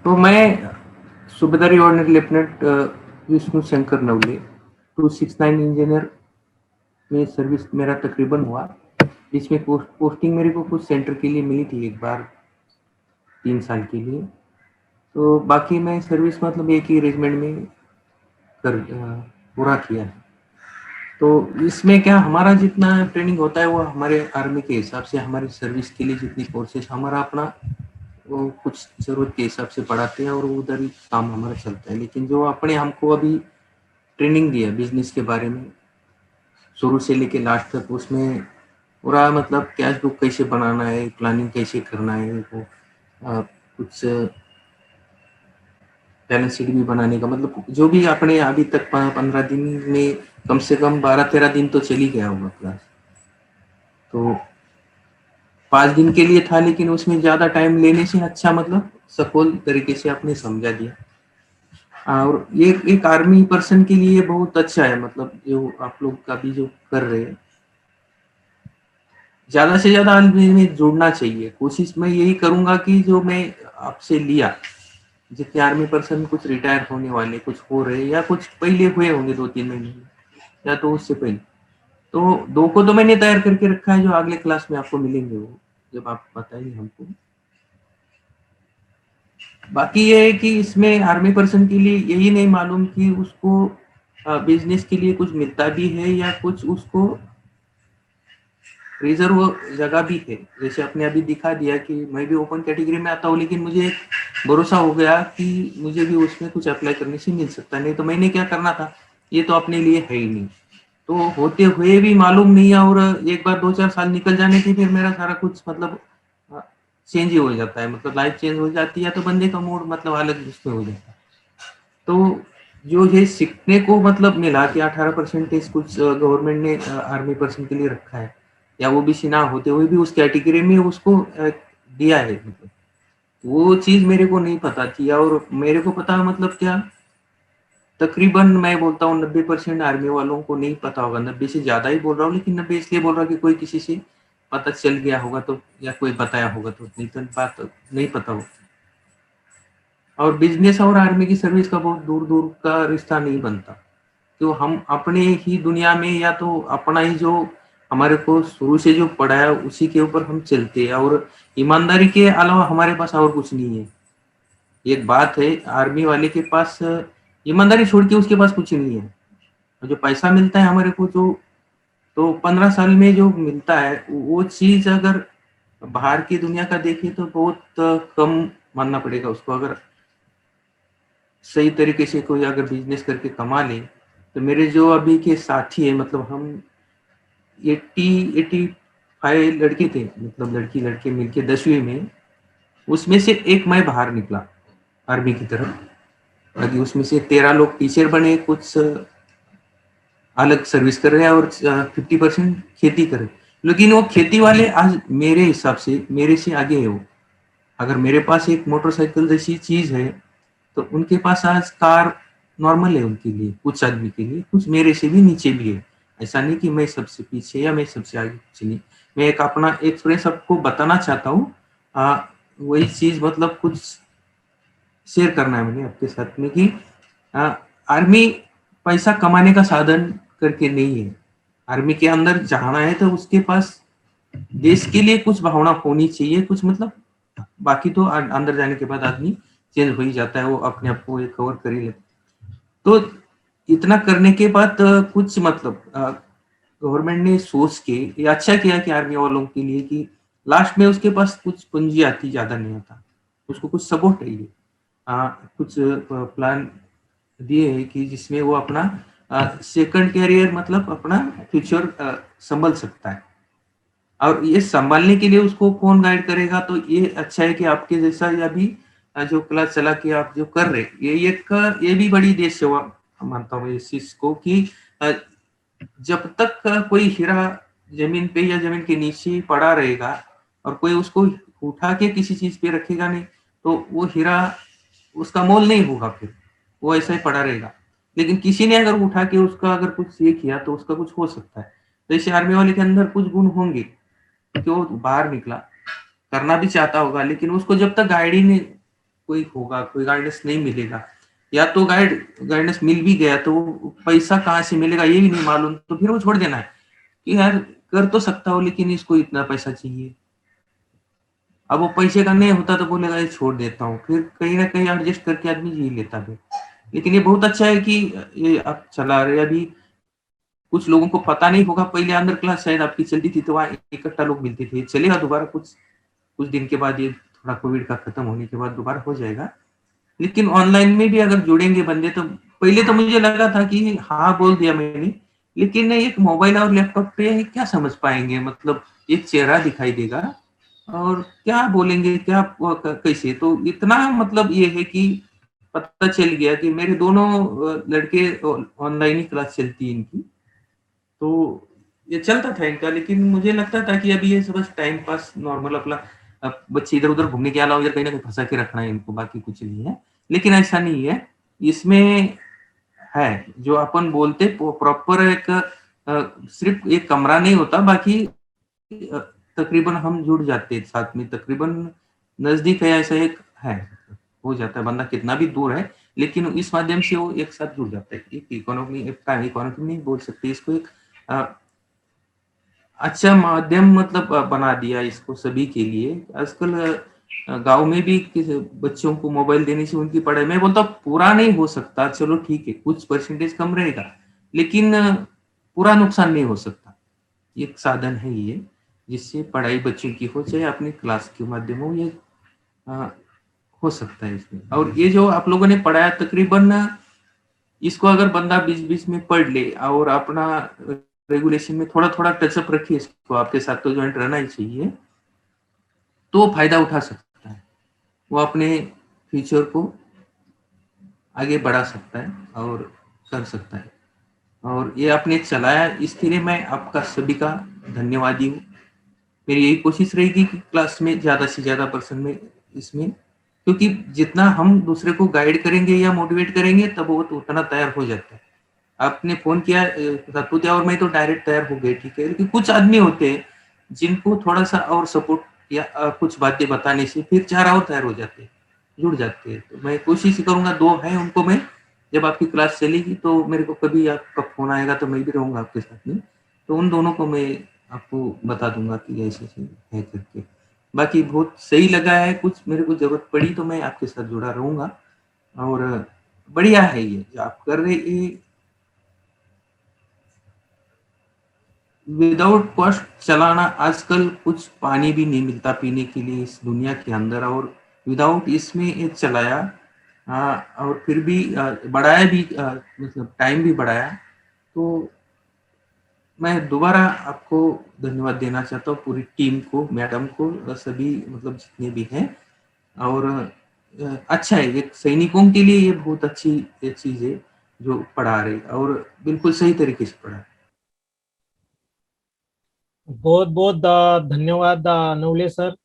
तो मैं सूबेदार ordinary lieutenant Vishnu Shankar Navale 269 engineer में सर्विस मेरा तकरीबन हुआ। इसमें पोस्टिंग मेरे को कुछ सेंटर के लिए मिली थी एक बार 3 साल के लिए। तो बाकी मैं सर्विस मतलब एक ही रेजिमेंट में पूरा किया है। तो इसमें क्या हमारा जितना ट्रेनिंग होता है वो हमारे आर्मी के हिसाब से हमारी सर्विस के लिए जितनी कोर्सेस हमारा अपना वो कुछ जरूरत के हिसाब से पढ़ाते हैं और उधर ही काम हमारा चलता है। लेकिन जो अपने हमको अभी ट्रेनिंग दिया बिजनेस के बारे में शुरू से लेके लास्ट तक, उसमें पूरा मतलब कैश बुक कैसे बनाना है, प्लानिंग कैसे करना है, वो कुछ बैलेंस शीट भी बनाने का मतलब जो भी अपने अभी तक 15 दिन में कम से कम 12-13 दिन तो चल ही गया होगा क्लास। तो 5 दिन के लिए था लेकिन उसमें ज्यादा टाइम लेने से अच्छा मतलब सफल तरीके से आपने समझा दिया। और ये एक आर्मी पर्सन के लिए बहुत अच्छा है, मतलब जो आप लोग का भी जो कर रहे हैं ज्यादा से ज्यादा आदमी में जुड़ना चाहिए। कोशिश मैं यही करूंगा कि जो मैं आपसे लिया, जितने आर्मी पर्सन कुछ रिटायर होने वाले, कुछ हो रहे या कुछ पहले हुए होंगे 2-3 महीने में, या तो उससे पहले, तो 2 को तो मैंने तैयार करके रखा है जो अगले क्लास में आपको मिलेंगे वो जब आप बताइए हमको। बाकी ये है कि इसमें आर्मी पर्सन के लिए यही नहीं मालूम कि उसको बिजनेस के लिए कुछ मिलता भी है या कुछ उसको रिजर्व जगह भी है। जैसे आपने अभी दिखा दिया कि मैं भी ओपन कैटेगरी में आता हूँ, लेकिन मुझे भरोसा हो गया कि मुझे भी उसमें कुछ अप्लाई करने से मिल सकता है। नहीं तो मैंने क्या करना था, ये तो अपने लिए है ही नहीं। तो होते हुए भी मालूम नहीं है और एक बार 2-4 साल निकल जाने के फिर मेरा सारा कुछ मतलब चेंज ही हो जाता है, मतलब लाइफ चेंज हो जाती है, तो बंदे का मूड मतलब अलग उसमें हो जाता है। तो जो ये सीखने को मतलब मिला कि 18% कुछ गवर्नमेंट ने आर्मी पर्सन के लिए रखा है, या वो भी ना होते हुए भी उस कैटेगरी में उसको दिया है, मतलब वो चीज मेरे को नहीं पता थी। और मेरे को पता मतलब क्या, तकरीबन मैं बोलता हूँ 90% आर्मी वालों को नहीं पता होगा। 90 से ज्यादा ही बोल रहा हूँ, लेकिन 90 इसलिए बोल रहा हूँ कि कोई किसी से पता चल गया होगा तो, या कोई बताया होगा तो, नहीं तो बात नहीं पता हो। और बिजनेस और आर्मी की सर्विस का बहुत दूर दूर का रिश्ता नहीं बनता। तो हम अपने ही दुनिया में या तो अपना ही जो हमारे को शुरू से जो पढ़ा है उसी के ऊपर हम चलते हैं, और ईमानदारी के अलावा हमारे पास और कुछ नहीं है। एक बात है, आर्मी वाले के पास ईमानदारी छोड़ के उसके पास कुछ नहीं है। और जो पैसा मिलता है हमारे को जो, तो 15 साल में जो मिलता है वो चीज अगर बाहर की दुनिया का देखें तो बहुत कम मानना पड़ेगा उसको। अगर सही तरीके से कोई अगर बिजनेस करके कमा ले, तो मेरे जो अभी के साथी है मतलब हम 85 लड़के थे, मतलब लड़की लड़के मिलके 10वीं में, उसमें से एक मैं बाहर निकला आर्मी की तरफ। बाकी उसमें से 13 लोग टीचर बने, कुछ अलग सर्विस कर रहे हैं और 50% खेती कर रहे हैं। लेकिन वो खेती वाले आज मेरे हिसाब से मेरे से आगे है वो। अगर मेरे पास एक मोटरसाइकिल जैसी चीज है तो उनके पास आज कार नॉर्मल है उनके लिए, कुछ आदमी के लिए, कुछ मेरे से भी नीचे भी है। ऐसा नहीं कि मैं सबसे पीछे या मैं सबसे आगे, कुछ नहीं। मैं एक अपना एक्सपीरियंस आपको बताना चाहता हूँ। वही चीज मतलब कुछ शेयर करना है मुझे आपके साथ में कि आ, आर्मी पैसा कमाने का साधन करके नहीं है। आर्मी के अंदर जाना है तो उसके पास देश के लिए कुछ भावना होनी चाहिए, कुछ मतलब। बाकी तो अंदर जाने के बाद आदमी चेंज हो ही जाता है, वो अपने आप को कवर कर ही लेता। तो इतना करने के बाद कुछ मतलब गवर्नमेंट ने सोच के ये अच्छा किया कि आर्मी वालों के लिए कि लास्ट में उसके पास कुछ पूंजी आती, ज्यादा नहीं आता, उसको कुछ सपोर्ट चाहिए। कुछ प्लान दिए है कि जिसमें वो अपना सेकंड कैरियर मतलब अपना फ्यूचर संभल सकता है। और ये संभालने के लिए उसको कौन गाइड करेगा, तो ये अच्छा है कि आपके जैसा या भी जो क्लास चला के आप जो कर रहे, ये भी बड़ी देश सेवा मानता हूँ इस चीज को कि अ, जब तक कोई हीरा जमीन पे या जमीन के नीचे पड़ा रहेगा और कोई उसको उठा के किसी चीज पे रखेगा नहीं, तो वो हीरा उसका मोल नहीं होगा, फिर वो ऐसा ही पड़ा रहेगा। लेकिन किसी ने अगर उठा के उसका अगर कुछ ये किया तो उसका कुछ हो सकता है। जैसे आर्मी वाले के अंदर कुछ गुण होंगे कि वो बाहर निकला, करना भी चाहता होगा, लेकिन उसको जब तक गाइड ही नहीं कोई होगा, कोई गाइडेंस नहीं मिलेगा, या तो गाइडेंस मिल भी गया तो पैसा कहाँ से मिलेगा ये भी नहीं मालूम, तो फिर वो छोड़ देना है कि यार कर तो सकता हूँ लेकिन इसको इतना पैसा चाहिए। अब वो पैसे का नहीं होता तो बोलेगा ये छोड़ देता हूँ, फिर कहीं ना कहीं एडजस्ट करके आदमी जी लेता है। लेकिन ये बहुत अच्छा है कि ये आप चला रहे। अभी कुछ लोगों को पता नहीं होगा, पहले अंदर क्लास शायद आपकी चलती थी तो वहाँ इकट्ठा लोग मिलते थे, चलेगा दोबारा कुछ कुछ दिन के बाद, ये थोड़ा कोविड का खत्म होने के बाद दोबारा हो जाएगा। लेकिन ऑनलाइन में भी अगर जुड़ेंगे बंदे तो पहले तो मुझे लगा था कि हाँ बोल दिया मैंने, लेकिन एक मोबाइल और लैपटॉप पे क्या समझ पाएंगे, मतलब एक चेहरा दिखाई देगा और क्या बोलेंगे क्या कैसे, तो इतना मतलब ये है कि पता चल गया कि मेरे दोनों लड़के ऑनलाइन ही क्लास चलती है इनकी, तो ये चलता था इनका। लेकिन मुझे लगता था कि अभी ये सब बस टाइम पास नॉर्मल अपना, अब बच्चे इधर उधर घूमने के अलावा इधर कहीं ना कहीं फंसा के रखना है इनको, बाकी कुछ नहीं है। लेकिन ऐसा नहीं है, इसमें है जो अपन बोलते प्रॉपर एक सिर्फ एक कमरा नहीं होता, बाकी तकरीबन हम जुड़ जाते हैं साथ में, तकरीबन नजदीक है, ऐसा एक है, हो जाता है बंदा कितना भी दूर है लेकिन इस माध्यम से वो एक साथ जुड़ जाता है। एक इकोनॉमी, इकोनॉमी नहीं बोल सकते इसको, एक अच्छा माध्यम मतलब बना दिया इसको सभी के लिए। आजकल गांव में भी बच्चों को मोबाइल देने से उनकी पढ़ाई, मैं बोलता हूँ पूरा नहीं हो सकता, चलो ठीक है कुछ परसेंटेज कम रहेगा, लेकिन पूरा नुकसान नहीं हो सकता। एक साधन है ये जिससे पढ़ाई बच्चों की हो, चाहे अपनी क्लास के माध्यम हो, ये आ, हो सकता है इसमें। और ये जो आप लोगों ने पढ़ाया तकरीबन, इसको अगर बंदा बीच बीच में पढ़ ले और अपना रेगुलेशन में थोड़ा थोड़ा टचअप रखिए इसको, आपके साथ तो ज्वाइंट रहना ही चाहिए, तो फायदा उठा सकता है, वो अपने फ्यूचर को आगे बढ़ा सकता है और कर सकता है। और ये आपने चलाया, इसके लिए मैं आपका सभी का धन्यवादी हूँ। मेरी यही कोशिश रहेगी कि क्लास में ज्यादा से ज्यादा पर्सन में इसमें, क्योंकि जितना हम दूसरे को गाइड करेंगे या मोटिवेट करेंगे तब वो तो उतना तैयार हो जाता है। आपने फोन किया सतपुत्या और मैं तो डायरेक्ट तैयार हो गए, ठीक है, लेकिन कुछ आदमी होते हैं जिनको थोड़ा सा और सपोर्ट या कुछ बातें बताने से फिर चार और तैयार हो जाते हैं, जुड़ जाते हैं। तो मैं कोशिश करूंगा, दो है उनको मैं, जब आपकी क्लास चलेगी तो मेरे को कभी आपका फोन आएगा तो मैं भी रहूंगा आपके साथ में, तो उन दोनों को मैं आपको बता दूंगा कि ऐसे ऐसे है करके। बाकी बहुत सही लगा है, कुछ मेरे को जरूरत पड़ी तो मैं आपके साथ जुड़ा रहूंगा। और बढ़िया है ये जो आप कर रहे, ये विदाउट कॉस्ट चलाना। आजकल कुछ पानी भी नहीं मिलता पीने के लिए इस दुनिया के अंदर, और विदाउट इसमें ये चलाया। और फिर भी बढ़ाया भी, मतलब टाइम भी बढ़ाया। तो मैं दोबारा आपको धन्यवाद देना चाहता हूँ, पूरी टीम को, मैडम को, सभी मतलब जितने भी हैं। और अच्छा है, एक सैनिकों के लिए ये बहुत अच्छी चीज है जो पढ़ा रहे, और बिल्कुल सही तरीके से पढ़ा। बहुत बहुत धन्यवाद नवले सर।